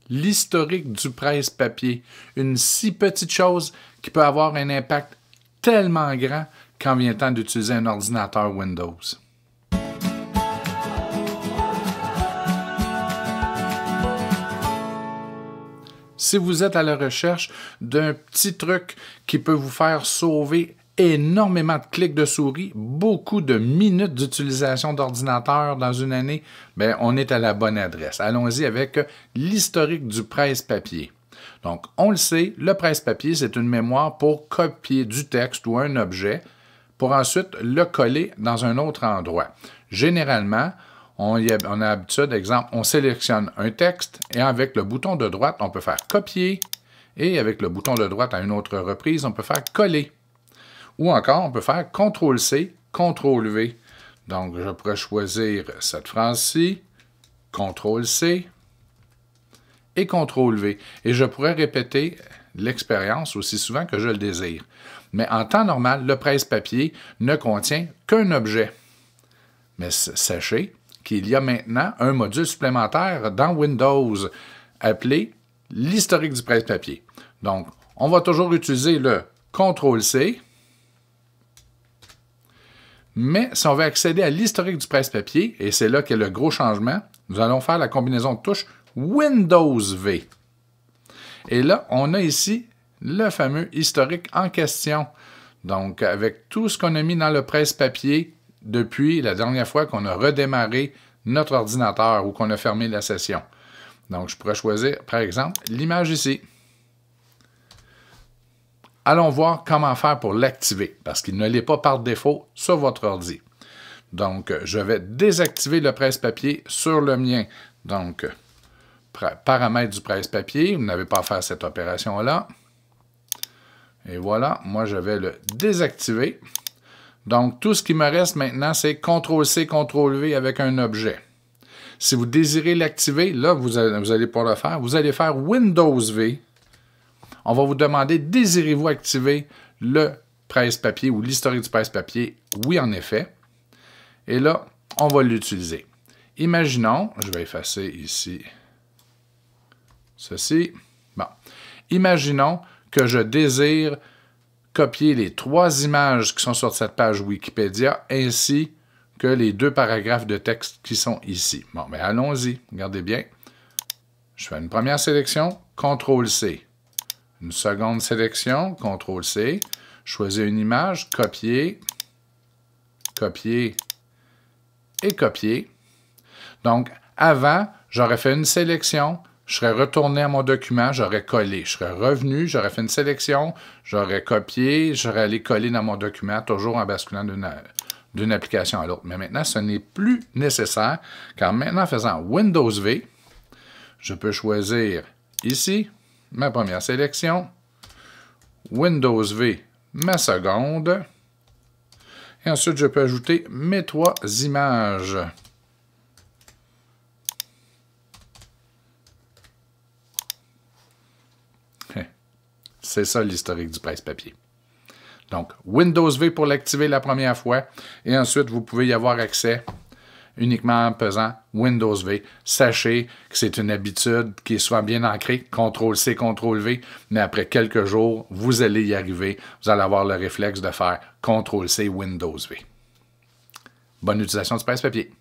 l'historique du presse-papier. Une si petite chose qui peut avoir un impact tellement grand quand vient le temps d'utiliser un ordinateur Windows. Si vous êtes à la recherche d'un petit truc qui peut vous faire sauver énormément de clics de souris, beaucoup de minutes d'utilisation d'ordinateur dans une année, bien, on est à la bonne adresse. Allons-y avec l'historique du presse-papier. Donc, on le sait, le presse-papier, c'est une mémoire pour copier du texte ou un objet pour ensuite le coller dans un autre endroit. Généralement, on a l'habitude, exemple, on sélectionne un texte et avec le bouton de droite, on peut faire copier et avec le bouton de droite à une autre reprise, on peut faire coller. Ou encore, on peut faire CTRL-C, CTRL-V. Donc, je pourrais choisir cette phrase-ci, CTRL-C et CTRL-V. Et je pourrais répéter l'expérience aussi souvent que je le désire. Mais en temps normal, le presse-papier ne contient qu'un objet. Mais sachez qu'il y a maintenant un module supplémentaire dans Windows appelé l'historique du presse-papier. Donc, on va toujours utiliser le CTRL-C. Mais si on veut accéder à l'historique du presse-papier, et c'est là qu'est le gros changement, nous allons faire la combinaison de touches Windows-V. Et là, on a ici le fameux historique en question. Donc, avec tout ce qu'on a mis dans le presse-papier depuis la dernière fois qu'on a redémarré notre ordinateur ou qu'on a fermé la session. Donc, je pourrais choisir, par exemple, l'image ici. Allons voir comment faire pour l'activer, parce qu'il ne l'est pas par défaut sur votre ordi. Donc, je vais désactiver le presse-papier sur le mien. Donc, paramètres du presse-papier, vous n'avez pas à faire cette opération-là. Et voilà, moi, je vais le désactiver. Donc, tout ce qui me reste maintenant, c'est CTRL-C, CTRL-V avec un objet. Si vous désirez l'activer, là, vous allez pas le faire. Vous allez faire Windows-V. On va vous demander, désirez-vous activer le presse-papier ou l'historique du presse-papier? Oui, en effet. Et là, on va l'utiliser. Imaginons, je vais effacer ici ceci. Bon. Imaginons que je désire copier les 3 images qui sont sur cette page Wikipédia ainsi que les 2 paragraphes de texte qui sont ici. Bon, mais allons-y. Regardez bien. Je fais une première sélection, CTRL-C. Une seconde sélection, CTRL-C. Choisir une image, copier, copier et copier. Donc, avant, j'aurais fait une sélection, je serais retourné à mon document, j'aurais collé. Je serais revenu, j'aurais fait une sélection, j'aurais copié, j'aurais allé coller dans mon document, toujours en basculant d'une application à l'autre. Mais maintenant, ce n'est plus nécessaire, car maintenant, en faisant Windows-V, je peux choisir ici, ma première sélection, Windows-V, ma seconde, et ensuite je peux ajouter mes 3 images. C'est ça l'historique du presse-papier. Donc, Windows-V pour l'activer la première fois, et ensuite vous pouvez y avoir accès uniquement en pesant Windows-V. Sachez que c'est une habitude qui est souvent bien ancrée, CTRL-C, CTRL-V, mais après quelques jours, vous allez y arriver. Vous allez avoir le réflexe de faire CTRL-C, Windows-V. Bonne utilisation du presse-papier.